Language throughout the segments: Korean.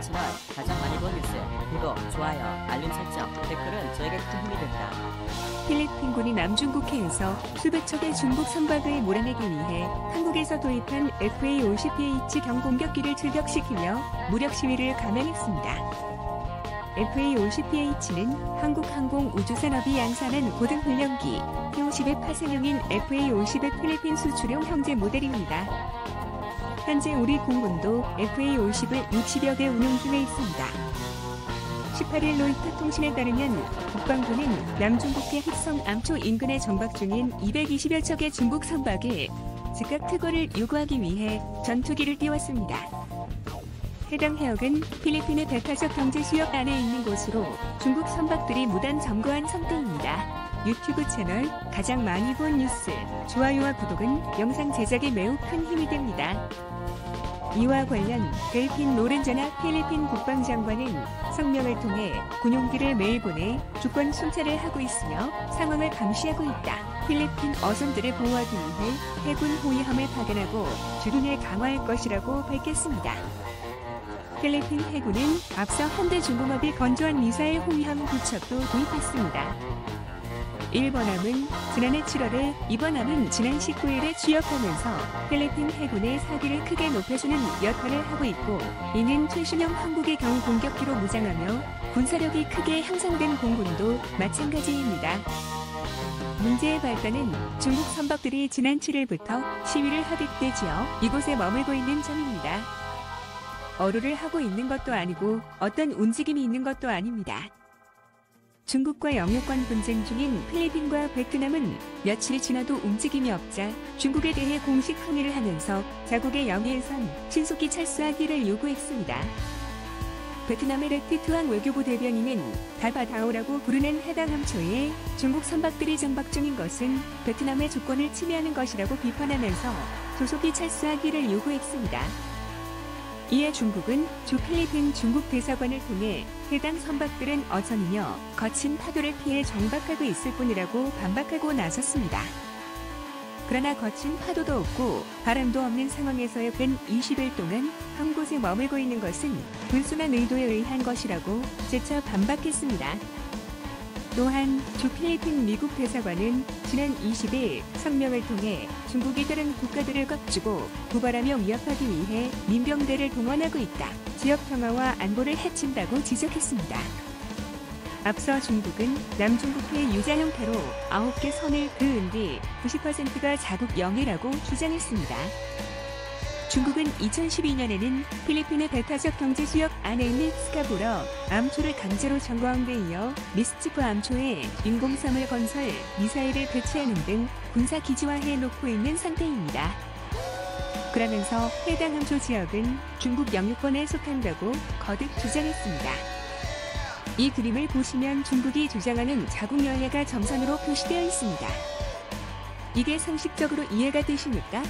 채널 가장 많이 본 뉴스, 구독, 좋아요, 알림 설정, 댓글은 저에게 큰 힘이 된다. 필리핀군이 남중국해에서 수백 척의 중국 선박을 몰아내기 위해 한국에서 도입한 FA-50PH 경공격기를 출격시키며 무력 시위를 감행했습니다. FA-50PH는 한국항공우주산업이 양산한 고등훈련기 P-50의 파생형인 FA-50의 필리핀 수출용 형제 모델입니다. 현재 우리 공군도 FA-50을 60여 대 운용 중에 있습니다. 18일 로이터 통신에 따르면 국방부는 남중국해 흑성 암초 인근에 정박 중인 220여 척의 중국 선박에 즉각 특허를 요구하기 위해 전투기를 띄웠습니다. 해당 해역은 필리핀의 배타적 경제 수역 안에 있는 곳으로 중국 선박들이 무단 점거한 선택입니다. 유튜브 채널 가장 많이 본 뉴스, 좋아요와 구독은 영상 제작에 매우 큰 힘이 됩니다. 이와 관련 델핀 로렌자나 필리핀 국방장관은 성명을 통해 군용기를 매일 보내 주권 순찰을 하고 있으며 상황을 감시하고 있다. 필리핀 어선들을 보호하기 위해 해군 호위함을 파견하고 주둔을 강화할 것이라고 밝혔습니다. 필리핀 해군은 앞서 현대 중공업이 건조한 미사일 호위함 2척도 도입했습니다. 1번함은 지난해 7월에, 2번함은 지난 19일에 취역하면서 필리핀 해군의 사기를 크게 높여주는 역할을 하고 있고, 이는 최신형 한국의 경우 공격기로 무장하며 군사력이 크게 향상된 공군도 마찬가지입니다. 문제의 발단은 중국 선박들이 지난 7일부터 시위를 하듯 지어 이곳에 머물고 있는 점입니다. 어루를 하고 있는 것도 아니고 어떤 움직임이 있는 것도 아닙니다. 중국과 영유권 분쟁 중인 필리핀과 베트남은 며칠이 지나도 움직임이 없자 중국에 대해 공식 항의를 하면서 자국의 영해에선 신속히 철수하기를 요구했습니다. 베트남의 레티 투앙 외교부 대변인은 다바다오라고 부르는 해당 함초에 중국 선박들이 정박 중인 것은 베트남의 주권을 침해하는 것이라고 비판하면서 조속히 철수하기를 요구했습니다. 이에 중국은 주 필리핀 중국 대사관을 통해 해당 선박들은 어선이며 거친 파도를 피해 정박하고 있을 뿐이라고 반박하고 나섰습니다. 그러나 거친 파도도 없고 바람도 없는 상황에서의 근 20일 동안 한 곳에 머물고 있는 것은 불순한 의도에 의한 것이라고 재차 반박했습니다. 또한 주 필리핀 미국 대사관은 지난 20일 성명을 통해 중국이 다른 국가들을 깍주고 고발하며 위협하기 위해 민병대를 동원하고 있다. 지역 평화와 안보를 해친다고 지적했습니다. 앞서 중국은 남중국해 유자 형태로 9개 선을 그은 뒤 90%가 자국 영해라고 주장했습니다. 중국은 2012년에는 필리핀의 배타적 경제 수역 안에 있는 스카보러 암초를 강제로 점거한 데 이어 미스치프 암초에 인공섬을 건설, 미사일을 배치하는 등 군사 기지화해 놓고 있는 상태입니다. 그러면서 해당 암초 지역은 중국 영유권에 속한다고 거듭 주장했습니다. 이 그림을 보시면 중국이 주장하는 자국 영해가 점선으로 표시되어 있습니다. 이게 상식적으로 이해가 되십니까?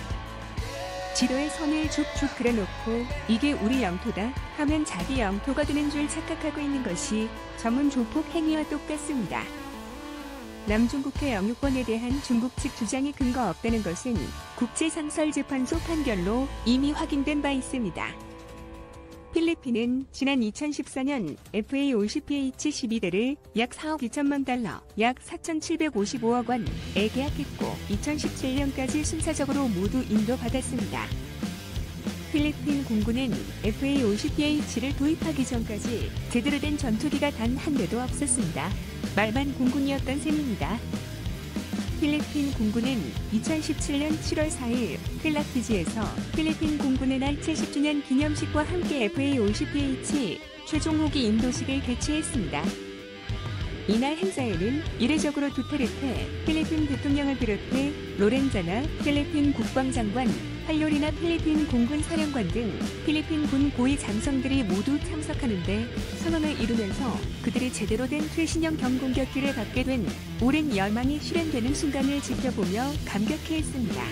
지도에 선을 쭉쭉 그려놓고 이게 우리 영토다 하면 자기 영토가 되는 줄 착각하고 있는 것이 전문 조폭 행위와 똑같습니다. 남중국해 영유권에 대한 중국 측 주장이 근거 없다는 것은 국제상설재판소 판결로 이미 확인된 바 있습니다. 필리핀은 지난 2014년 FA-50PH 12대를 약 4억 2천만 달러, 약 4,755억 원에 계약했고 2017년까지 순차적으로 모두 인도받았습니다. 필리핀 공군은 FA-50PH를 도입하기 전까지 제대로 된 전투기가 단 한 대도 없었습니다. 말만 공군이었던 셈입니다. 필리핀 공군은 2017년 7월 4일 필라피지에서 필리핀 공군의 날 70주년 기념식과 함께 FA-50PH 최종 호기 인도식을 개최했습니다. 이날 행사에는 이례적으로 두테르테 필리핀 대통령을 비롯해 로렌자나 필리핀 국방장관, 팔로리나 필리핀 공군 사령관 등 필리핀 군 고위 장성들이 모두 참석하는데 성황을 이루면서 그들이 제대로 된 최신형 경공격기를 갖게 된 오랜 열망이 실현되는 순간을 지켜보며 감격해했습니다.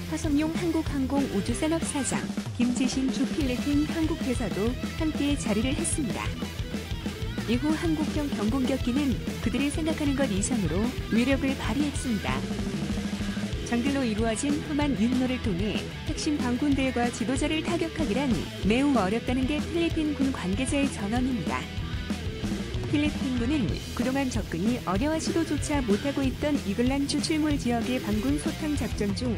화성용 한국항공우주산업 사장 김지신 주 필리핀 한국대사도 함께 자리를 했습니다. 이후 한국형 경공격기는 그들이 생각하는 것 이상으로 위력을 발휘했습니다. 장들로 이루어진 험한 육로를 통해 핵심 반군들과 지도자를 타격하기란 매우 어렵다는 게 필리핀 군 관계자의 전언입니다. 필리핀군은 그동안 접근이 어려워 시도조차 못하고 있던 이글란 추출물 지역의 반군 소탕 작전 중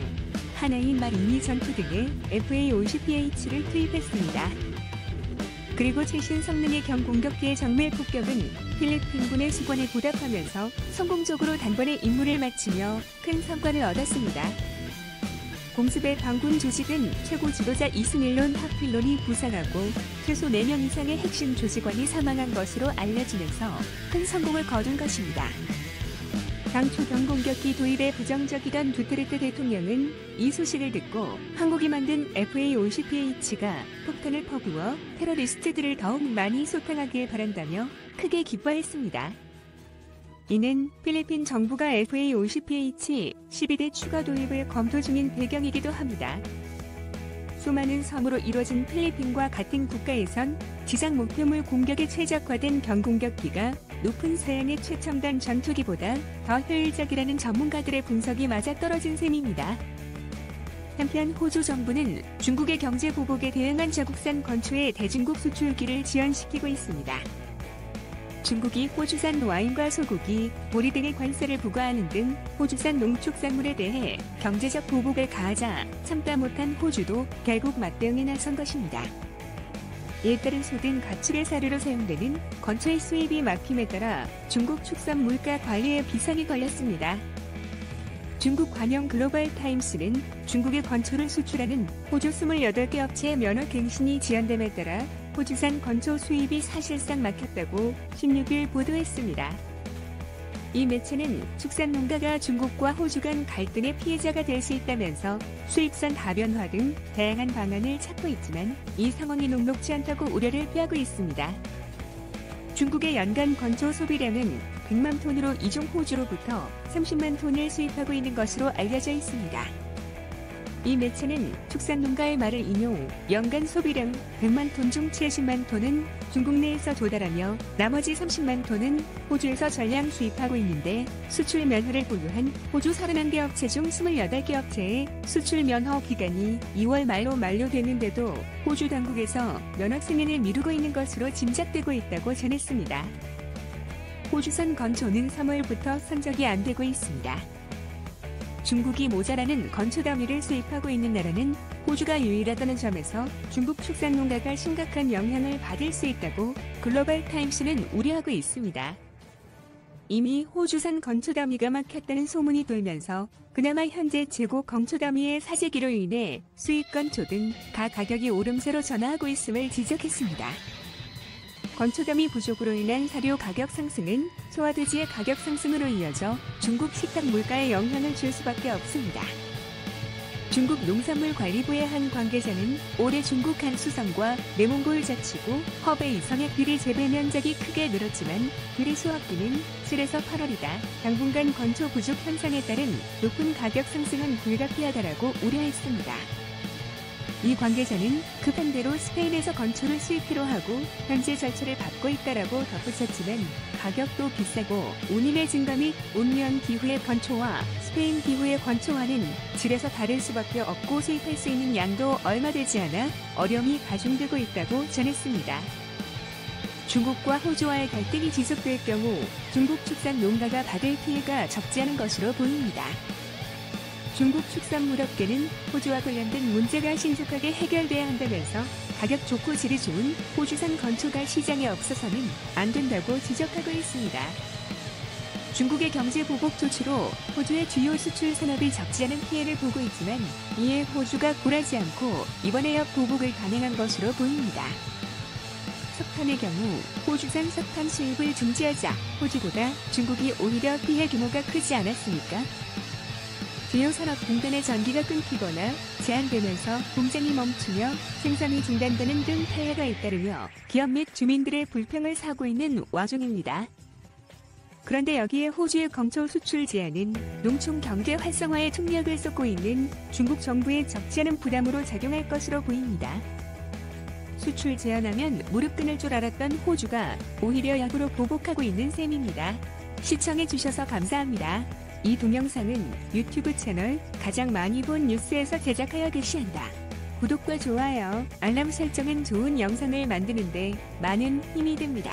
하나인 마리니 전투 등에 FA-50PH를 투입했습니다. 그리고 최신 성능의 경공격기의 정밀 폭격은 필리핀군의 수권에 보답하면서 성공적으로 단번에 임무를 마치며 큰 성과를 얻었습니다. 공습의 반군 조직은 최고 지도자 이스밀론 하필론이 부상하고 최소 4명 이상의 핵심 조직원이 사망한 것으로 알려지면서 큰 성공을 거둔 것입니다. 당초 경공격기 도입에 부정적이던 두테르테 대통령은 이 소식을 듣고 한국이 만든 FA-50PH가 폭탄을 퍼부어 테러리스트들을 더욱 많이 소탕하길 바란다며 크게 기뻐했습니다. 이는 필리핀 정부가 FA-50PH 12대 추가 도입을 검토 중인 배경이기도 합니다. 수많은 섬으로 이루어진 필리핀과 같은 국가에선 지상 목표물 공격에 최적화된 경공격기가 높은 사양의 최첨단 전투기보다 더 효율적이라는 전문가들의 분석이 맞아떨어진 셈입니다. 한편 호주 정부는 중국의 경제 보복에 대응한 자국산 건초의 대중국 수출기를 지연시키고 있습니다. 중국이 호주산 와인과 소고기, 보리 등의 관세를 부과하는 등 호주산 농축산물에 대해 경제적 보복을 가하자 참다 못한 호주도 결국 맞대응에 나선 것입니다. 이에 따른 소등 가축의 사료로 사용되는 건초의 수입이 막힘에 따라 중국 축산 물가 관리에 비상이 걸렸습니다. 중국 관영 글로벌 타임스는 중국의 건초를 수출하는 호주 28개 업체의 면허 갱신이 지연됨에 따라 호주산 건초 수입이 사실상 막혔다고 16일 보도했습니다. 이 매체는 축산 농가가 중국과 호주 간 갈등의 피해자가 될 수 있다면서 수입선 다변화 등 다양한 방안을 찾고 있지만 이 상황이 녹록지 않다고 우려를 표하고 있습니다. 중국의 연간 건초 소비량은 100만 톤으로 이중 호주로부터 30만 톤을 수입하고 있는 것으로 알려져 있습니다. 이 매체는 축산 농가의 말을 인용, 연간 소비량 100만 톤 중 70만 톤은 중국 내에서 조달하며 나머지 30만 톤은 호주에서 전량 수입하고 있는데 수출 면허를 보유한 호주 31개 업체 중 28개 업체의 수출 면허 기간이 2월 말로 만료되는데도 호주 당국에서 면허 승인을 미루고 있는 것으로 짐작되고 있다고 전했습니다. 호주산 건초는 3월부터 선적이 안 되고 있습니다. 중국이 모자라는 건초 다미를 수입하고 있는 나라는 호주가 유일하다는 점에서 중국 축산 농가가 심각한 영향을 받을 수 있다고 글로벌 타임스는 우려하고 있습니다. 이미 호주산 건초 다미가 막혔다는 소문이 돌면서 그나마 현재 재고 건초 다미의 사재기로 인해 수입 건초 등 가격이 오름세로 전화하고 있음을 지적했습니다. 건초다미 부족으로 인한 사료 가격 상승은 소화돼지의 가격 상승으로 이어져 중국 식탁 물가에 영향을 줄 수밖에 없습니다. 중국 농산물관리부의 한 관계자는 올해 중국 한수성과 내몽골 자치구, 허베이 성의 비리 재배 면적이 크게 늘었지만 비리 수확기는 7에서 8월이다. 당분간 건초 부족 현상에 따른 높은 가격 상승은 불가피하다라고 우려했습니다. 이 관계자는 급한 대로 스페인에서 건초를 수입하기로 하고 현재 절차를 밟고 있다라고 덧붙였지만 가격도 비싸고 운임의 증가 및 온면 기후의 건초와 스페인 기후의 건초와는 질에서 다를 수밖에 없고 수입할 수 있는 양도 얼마 되지 않아 어려움이 가중되고 있다고 전했습니다. 중국과 호주와의 갈등이 지속될 경우 중국 축산 농가가 받을 피해가 적지 않은 것으로 보입니다. 중국 축산물업계는 호주와 관련된 문제가 신속하게 해결돼야 한다면서 가격 좋고 질이 좋은 호주산 건초가 시장에 없어서는 안 된다고 지적하고 있습니다. 중국의 경제 보복 조치로 호주의 주요 수출 산업이 적지 않은 피해를 보고 있지만 이에 호주가 굴하지 않고 이번에 역보복을 단행한 것으로 보입니다. 석탄의 경우 호주산 석탄 수입을 중지하자 호주보다 중국이 오히려 피해 규모가 크지 않았습니까? 주요 산업 공단의 전기가 끊기거나 제한되면서 공장이 멈추며 생산이 중단되는 등 폐해가 잇따르며 기업 및 주민들의 불평을 사고 있는 와중입니다. 그런데 여기에 호주의 건초 수출 제한은 농촌 경제 활성화에 총력을 쏟고 있는 중국 정부의 적지 않은 부담으로 작용할 것으로 보입니다. 수출 제한하면 무릎 꿇을 줄 알았던 호주가 오히려 역으로 보복하고 있는 셈입니다. 시청해주셔서 감사합니다. 이 동영상은 유튜브 채널 가장 많이 본 뉴스에서 제작하여 게시한다. 구독과 좋아요, 알람 설정은 좋은 영상을 만드는데 많은 힘이 됩니다.